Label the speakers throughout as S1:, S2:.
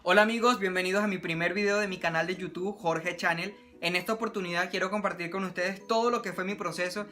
S1: Hola amigos, bienvenidos a mi primer video de mi canal de YouTube, Jorge Channel. En esta oportunidad quiero compartir con ustedes todo lo que fue mi proceso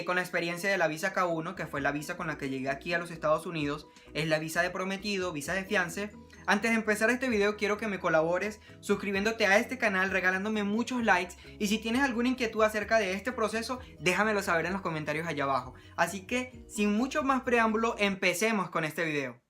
S1: con la experiencia de la visa K1, que fue la visa con la que llegué aquí a los Estados Unidos. Es la visa de prometido, visa de fiance. Antes de empezar este video quiero que me colabores suscribiéndote a este canal, regalándome muchos likes, y si tienes alguna inquietud acerca de este proceso, déjamelo saber en los comentarios allá abajo. Así que sin mucho más preámbulo, empecemos con este video.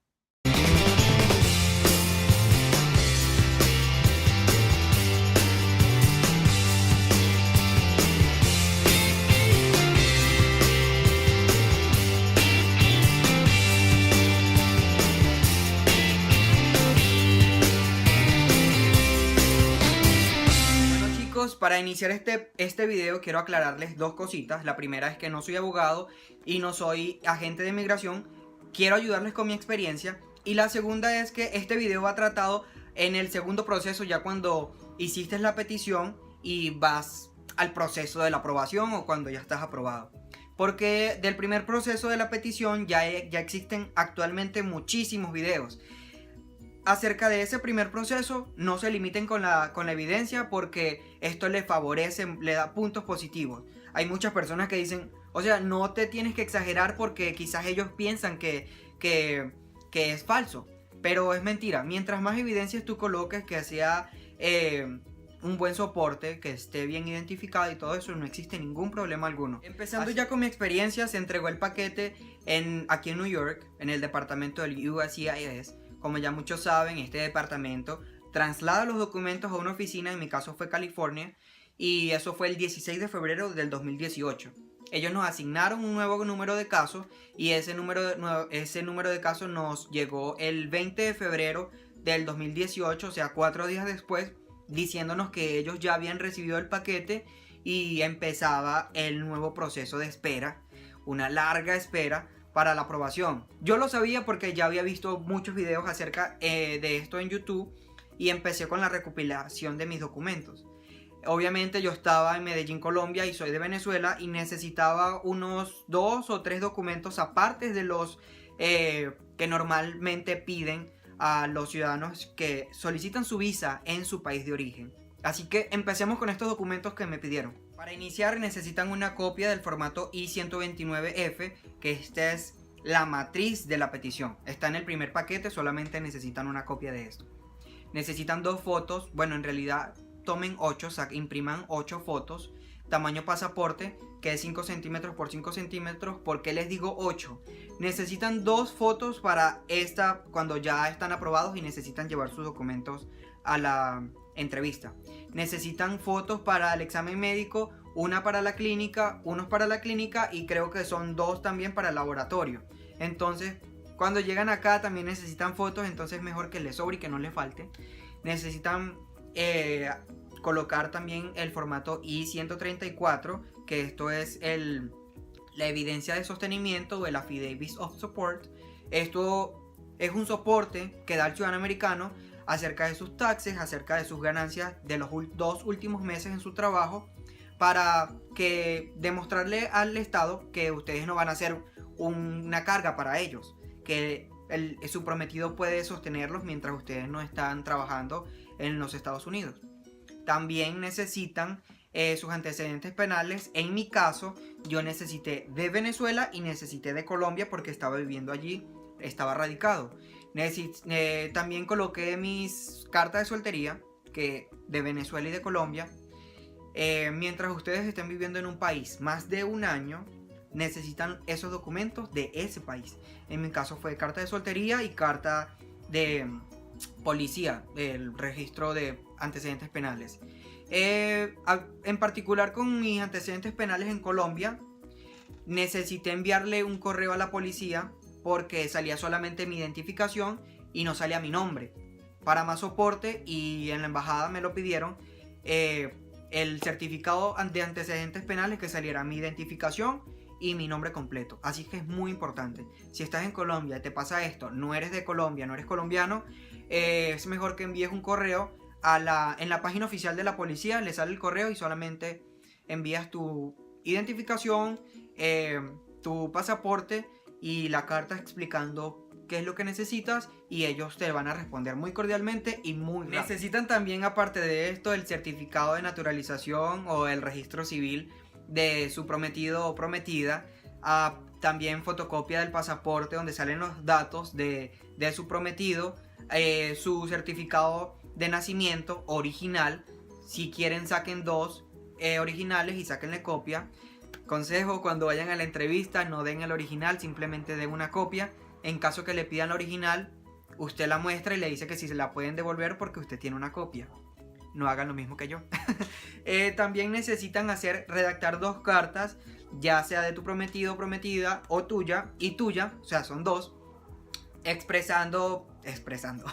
S1: Para iniciar este video quiero aclararles dos cositas. La primera es que no soy abogado y no soy agente de migración. Quiero ayudarles con mi experiencia. Y la segunda es que este video va tratado en el segundo proceso, ya cuando hiciste la petición y vas al proceso de la aprobación o cuando ya estás aprobado. Porque del primer proceso de la petición ya existen actualmente muchísimos videos. Acerca de ese primer proceso, no se limiten con la evidencia, porque esto le favorece, le da puntos positivos. Hay muchas personas que dicen, o sea, no te tienes que exagerar porque quizás ellos piensan que es falso. Pero es mentira. Mientras más evidencias tú coloques, que sea un buen soporte, que esté bien identificado y todo eso, no existe ningún problema alguno. Empezando ya con mi experiencia, se entregó el paquete aquí en New York, en el departamento del USCIS. Como ya muchos saben, este departamento traslada los documentos a una oficina, en mi caso fue California, y eso fue el 16 de febrero del 2018. Ellos nos asignaron un nuevo número de casos y ese número de casos nos llegó el 20 de febrero del 2018, o sea 4 días después, diciéndonos que ellos ya habían recibido el paquete y empezaba el nuevo proceso de espera, una larga espera para la aprobación. Yo lo sabía porque ya había visto muchos videos acerca de esto en YouTube y empecé con la recopilación de mis documentos. Obviamente yo estaba en Medellín, Colombia, y soy de Venezuela, y necesitaba unos 2 o 3 documentos aparte de los que normalmente piden a los ciudadanos que solicitan su visa en su país de origen. Así que empecemos con estos documentos que me pidieron. Para iniciar necesitan una copia del formato I-129F, que esta es la matriz de la petición. Está en el primer paquete, solamente necesitan una copia de esto. Necesitan 2 fotos, bueno, en realidad tomen 8, impriman 8 fotos. Tamaño pasaporte, que es 5 centímetros por 5 centímetros. ¿Por qué les digo 8? Necesitan 2 fotos para esta, cuando ya están aprobados y necesitan llevar sus documentos a la entrevista. Necesitan fotos para el examen médico, una para la clínica, unos para la clínica, y creo que son 2 también para el laboratorio. Entonces, cuando llegan acá también necesitan fotos, entonces mejor que les sobre y que no les falte. Necesitan colocar también el formato I-134, que esto es la evidencia de sostenimiento o el Affidavit of Support. Esto es un soporte que da el ciudadano americano acerca de sus taxes, acerca de sus ganancias de los 2 últimos meses en su trabajo, para que demostrarle al Estado que ustedes no van a ser una carga para ellos, que su prometido puede sostenerlos mientras ustedes no están trabajando en los Estados Unidos. También necesitan sus antecedentes penales. En mi caso, yo necesité de Venezuela y necesité de Colombia porque estaba viviendo allí, estaba radicado. También coloqué mis cartas de soltería, que de Venezuela y de Colombia. Mientras ustedes estén viviendo en un país más de un año, necesitan esos documentos de ese país. En mi caso fue carta de soltería y carta de policía, del registro de antecedentes penales. En particular con mis antecedentes penales en Colombia, necesité enviarle un correo a la policía porque salía solamente mi identificación y no salía mi nombre. Para más soporte, y en la embajada me lo pidieron, el certificado de antecedentes penales, que saliera mi identificación y mi nombre completo. Así que es muy importante. Si estás en Colombia y te pasa esto, no eres de Colombia, no eres colombiano, es mejor que envíes un correo en la página oficial de la policía. Le sale el correo y solamente envías tu identificación, tu pasaporte y la carta explicando qué es lo que necesitas y ellos te van a responder muy cordialmente y muy rápido. Necesitan también, aparte de esto, el certificado de naturalización o el registro civil de su prometido o prometida, también fotocopia del pasaporte donde salen los datos de su prometido, su certificado de nacimiento original. Si quieren, saquen 2 originales y sáquenle copia. Consejo: cuando vayan a la entrevista, no den el original, simplemente den una copia. En caso que le pidan la original, usted la muestra y le dice que si se la pueden devolver porque usted tiene una copia. No hagan lo mismo que yo. También necesitan redactar 2 cartas, ya sea de tu prometido o prometida, o tuya y tuya, o sea, son 2, expresando,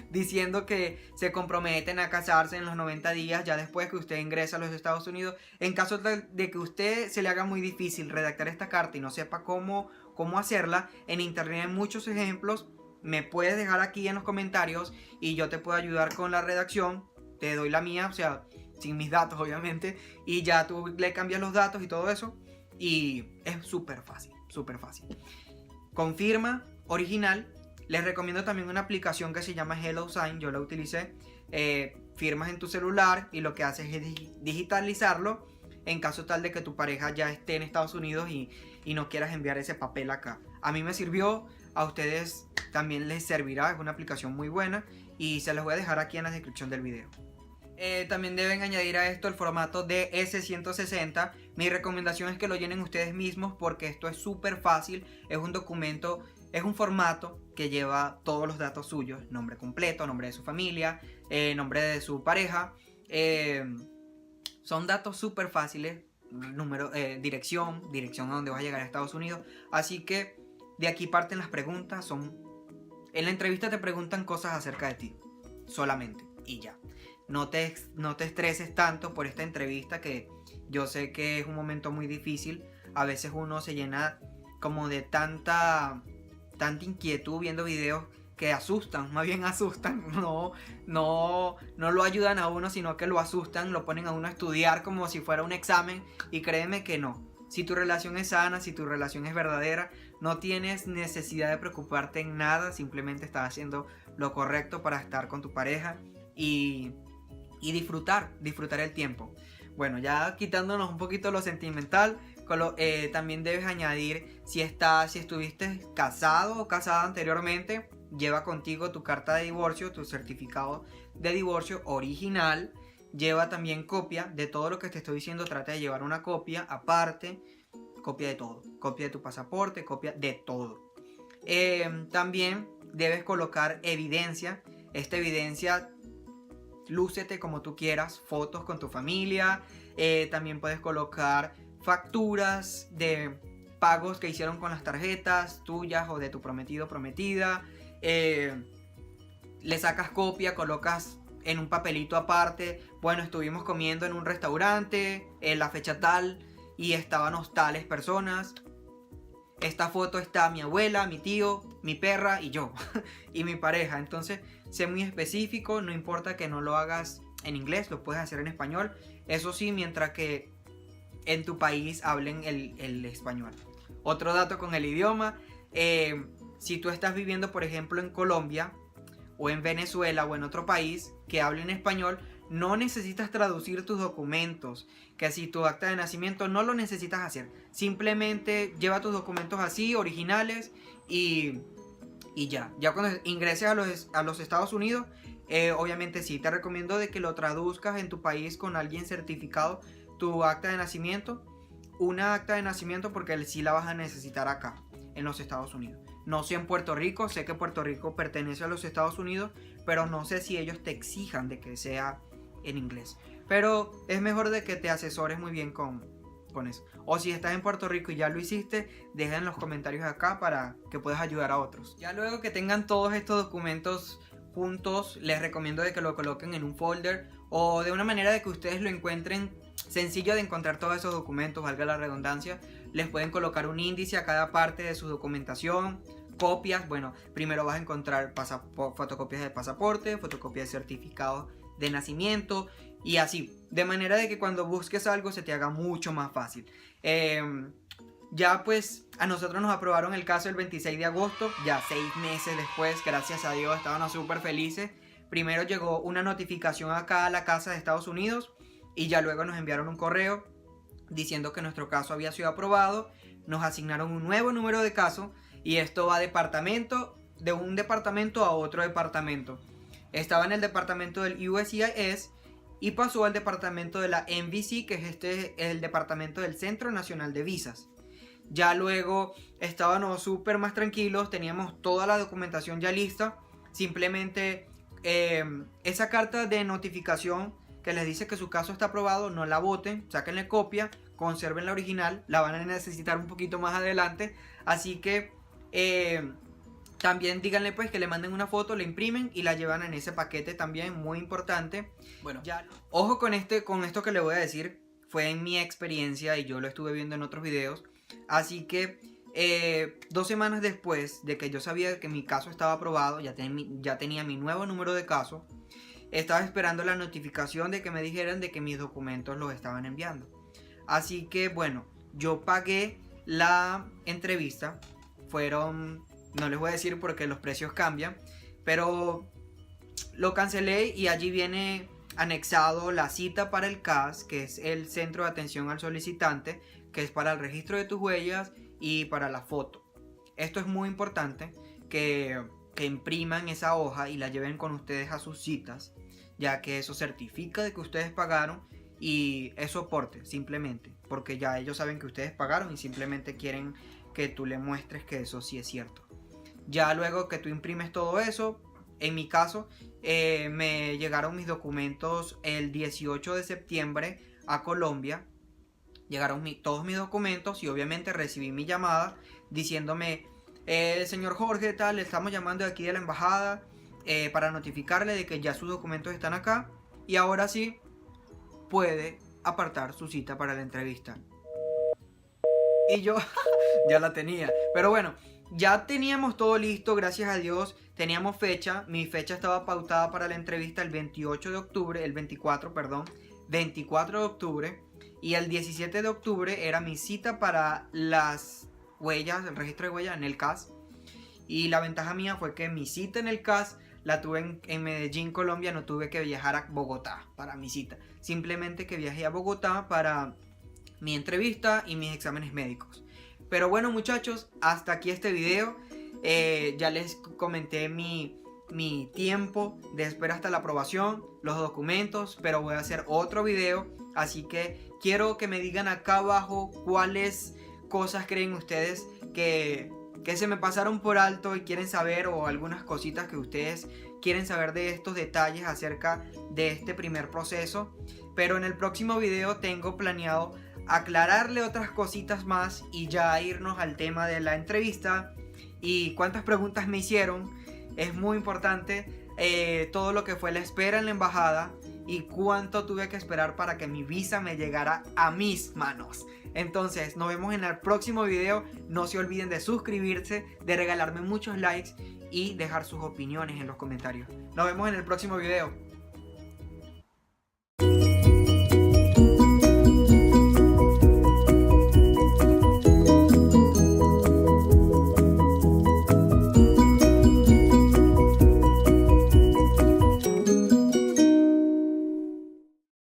S1: diciendo que se comprometen a casarse en los 90 días ya después que usted ingresa a los Estados Unidos. En caso de que usted se le haga muy difícil redactar esta carta y no sepa cómo hacerla, en internet hay muchos ejemplos. Me puedes dejar aquí en los comentarios y yo te puedo ayudar con la redacción. Te doy la mía, o sea, sin mis datos obviamente, y ya tú le cambias los datos y todo eso, y es súper fácil, súper fácil. Confirma original. Les recomiendo también una aplicación que se llama HelloSign, yo la utilicé. Firmas en tu celular y lo que haces es digitalizarlo en caso tal de que tu pareja ya esté en Estados Unidos y no quieras enviar ese papel acá. A mí me sirvió, a ustedes también les servirá, es una aplicación muy buena y se los voy a dejar aquí en la descripción del video. También deben añadir a esto el formato de S160. Mi recomendación es que lo llenen ustedes mismos porque esto es súper fácil. Es un documento, es un formato que lleva todos los datos suyos: nombre completo, nombre de su familia, nombre de su pareja. Son datos súper fáciles, número, dirección a donde vas a llegar a Estados Unidos. Así que de aquí parten las preguntas. En la entrevista te preguntan cosas acerca de ti solamente y ya. No te estreses tanto por esta entrevista, que yo sé que es un momento muy difícil. A veces uno se llena como de tanta inquietud viendo videos que asustan, más bien asustan. No lo ayudan a uno, sino que lo asustan, lo ponen a uno a estudiar como si fuera un examen. Y créeme que no. Si tu relación es sana, si tu relación es verdadera, no tienes necesidad de preocuparte en nada. Simplemente estás haciendo lo correcto para estar con tu pareja y disfrutar el tiempo. Bueno, ya quitándonos un poquito lo sentimental, también debes añadir si estuviste casado o casada anteriormente. Lleva contigo tu carta de divorcio, tu certificado de divorcio original. Lleva también copia de todo lo que te estoy diciendo. Trata de llevar una copia aparte, copia de todo, copia de tu pasaporte, copia de todo. También debes colocar evidencia. Esta evidencia, lúcete como tú quieras, fotos con tu familia. También puedes colocar facturas de pagos que hicieron con las tarjetas tuyas o de tu prometido o prometida. Le sacas copia, colocas en un papelito aparte: bueno, estuvimos comiendo en un restaurante en la fecha tal y estaban tales personas. Esta foto está mi abuela, mi tío, mi perra y yo y mi pareja. Entonces, sé muy específico. No importa que no lo hagas en inglés, lo puedes hacer en español. Eso sí, mientras que en tu país hablen el español. Otro dato con el idioma: si tú estás viviendo, por ejemplo, en Colombia o en Venezuela o en otro país que hable en español, no necesitas traducir tus documentos. Que si tu acta de nacimiento no lo necesitas hacer, simplemente lleva tus documentos así, originales, y ya cuando ingreses a los Estados Unidos, obviamente sí te recomiendo de que lo traduzcas en tu país con alguien certificado, tu acta de nacimiento, una acta de nacimiento, porque sí la vas a necesitar acá en los Estados Unidos. No sé en Puerto Rico, sé que Puerto Rico pertenece a los Estados Unidos, pero no sé si ellos te exijan de que sea en inglés. Pero es mejor de que te asesores muy bien con eso. O si estás en Puerto Rico y ya lo hiciste, deja en los comentarios acá para que puedas ayudar a otros. Ya luego que tengan todos estos documentos juntos, les recomiendo de que lo coloquen en un folder o de una manera de que ustedes lo encuentren sencillo de encontrar todos esos documentos, valga la redundancia. Les pueden colocar un índice a cada parte de su documentación. Copias, bueno, primero vas a encontrar fotocopias de pasaporte, fotocopias de certificados de nacimiento y así, de manera de que cuando busques algo se te haga mucho más fácil. Ya pues a nosotros nos aprobaron el caso el 26 de agosto, ya 6 meses después, gracias a Dios, estábamos súper felices. Primero llegó una notificación acá a la casa de Estados Unidos y ya luego nos enviaron un correo diciendo que nuestro caso había sido aprobado. Nos asignaron un nuevo número de caso y esto va de un departamento a otro departamento. Estaba en el departamento del USCIS y pasó al departamento de la NVC, que es el departamento del Centro Nacional de Visas. Ya luego estábamos súper más tranquilos, teníamos toda la documentación ya lista. Simplemente esa carta de notificación que les dice que su caso está aprobado, no la boten, sáquenle copia, conserven la original, la van a necesitar un poquito más adelante. Así que también díganle pues que le manden una foto, la imprimen y la llevan en ese paquete también, muy importante. Bueno, ya ojo con esto que le voy a decir, fue en mi experiencia y yo lo estuve viendo en otros videos. Así que 2 semanas después de que yo sabía que mi caso estaba aprobado, ya tenía mi nuevo número de caso, estaba esperando la notificación de que me dijeran de que mis documentos los estaban enviando. Así que bueno, yo pagué la entrevista. No les voy a decir porque los precios cambian, pero lo cancelé y allí viene anexado la cita para el CAS, que es el Centro de Atención al Solicitante, que es para el registro de tus huellas y para la foto. Esto es muy importante que impriman esa hoja y la lleven con ustedes a sus citas, ya que eso certifica de que ustedes pagaron y es soporte simplemente, porque ya ellos saben que ustedes pagaron y simplemente quieren que tú le muestres que eso sí es cierto. Ya luego que tú imprimes todo eso, en mi caso me llegaron mis documentos el 18 de septiembre a Colombia. Llegaron todos mis documentos y obviamente recibí mi llamada diciéndome: señor Jorge, le estamos llamando de aquí de la embajada para notificarle de que ya sus documentos están acá y ahora sí puede apartar su cita para la entrevista. Y yo ya la tenía, pero bueno, ya teníamos todo listo, gracias a Dios. Teníamos fecha, mi fecha estaba pautada para la entrevista el 24 de octubre, y el 17 de octubre era mi cita para las huellas, el registro de huellas en el CAS. Y la ventaja mía fue que mi cita en el CAS la tuve en Medellín, Colombia. No tuve que viajar a Bogotá para mi cita, simplemente que viajé a Bogotá para mi entrevista y mis exámenes médicos. Pero bueno, muchachos, hasta aquí este video. Ya les comenté mi tiempo de espera hasta la aprobación, los documentos, pero voy a hacer otro video. Así que quiero que me digan acá abajo cuáles cosas creen ustedes que se me pasaron por alto y quieren saber, o algunas cositas que ustedes quieren saber de estos detalles acerca de este primer proceso. Pero en el próximo video tengo planeado aclararle otras cositas más y ya irnos al tema de la entrevista y cuántas preguntas me hicieron. Es muy importante todo lo que fue la espera en la embajada y cuánto tuve que esperar para que mi visa me llegara a mis manos. Entonces nos vemos en el próximo video. No se olviden de suscribirse, de regalarme muchos likes y dejar sus opiniones en los comentarios. Nos vemos en el próximo video.